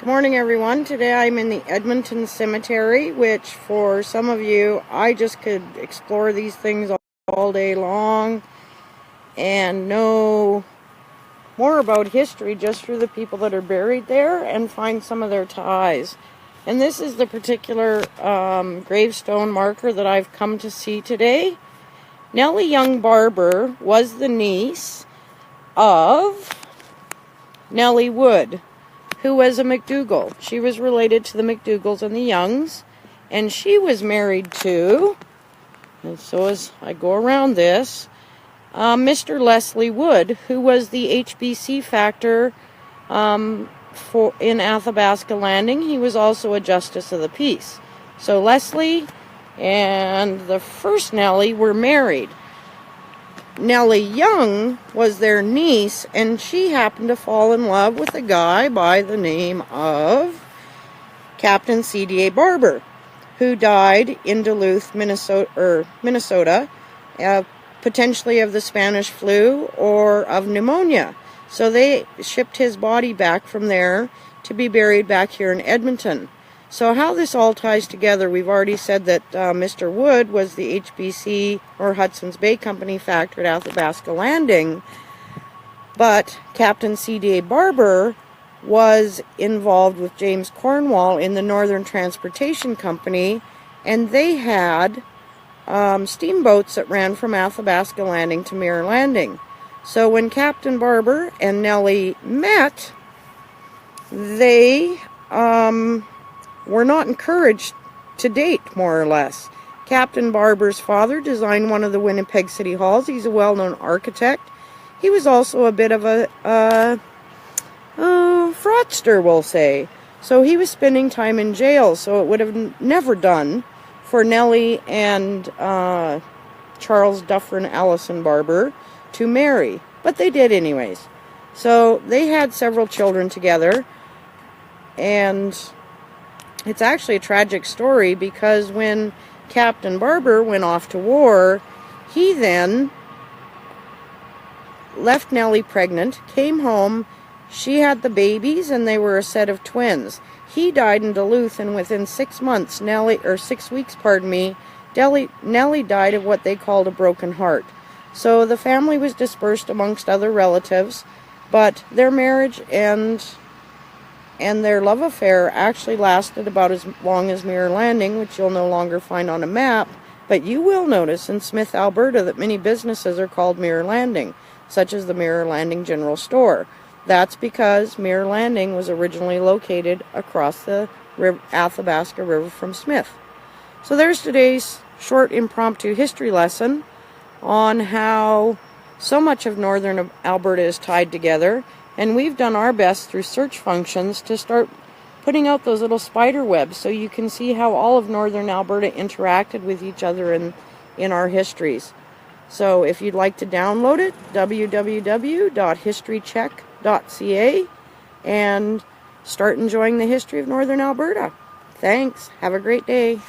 Good morning, everyone. Today I'm in the Edmonton Cemetery, which for some of you, I just could explore these things all day long and know more about history just through the people that are buried there and find some of their ties. And this is the particular gravestone marker that I've come to see today. Nellie Young Barber was the niece of Nellie Wood, who was a McDougall. She was related to the McDougalls and the Youngs, and she was married to, and so as I go around this, Mr. Leslie Wood, who was the HBC factor in Athabasca Landing. He was also a justice of the peace. So Leslie and the first Nellie were married. Nellie Young was their niece, and she happened to fall in love with a guy by the name of Captain C.D.A. Barber, who died in Duluth, Minnesota, potentially of the Spanish flu or of pneumonia. So they shipped his body back from there to be buried back here in Edmonton. So how this all ties together, we've already said that Mr. Wood was the HBC, or Hudson's Bay Company factor at Athabasca Landing, but Captain C.D.A. Barber was involved with James Cornwall in the Northern Transportation Company, and they had steamboats that ran from Athabasca Landing to Mirror Landing. So when Captain Barber and Nellie met, they were not encouraged to date, more or less. Captain Barber's father designed one of the Winnipeg City Halls. He's a well-known architect. He was also a bit of a fraudster, we'll say. So he was spending time in jail, so it would have never done for Nellie and Charles Dufferin Allison Barber to marry. But they did anyways. So they had several children together, and it's actually a tragic story because when Captain Barber went off to war, he then left Nellie pregnant, came home, she had the babies, and they were a set of twins. He died in Duluth, and within 6 months, Nellie died of what they called a broken heart. So the family was dispersed amongst other relatives, but their marriage and their love affair actually lasted about as long as Mirror Landing, which you'll no longer find on a map, but you will notice in Smith, Alberta, that many businesses are called Mirror Landing, such as the Mirror Landing General Store. That's because Mirror Landing was originally located across the Athabasca River from Smith. So there's today's short impromptu history lesson on how so much of northern Alberta is tied together. And we've done our best through search functions to start putting out those little spider webs so you can see how all of northern Alberta interacted with each other in our histories. So if you'd like to download it, www.historycheck.ca, and start enjoying the history of northern Alberta. Thanks. Have a great day.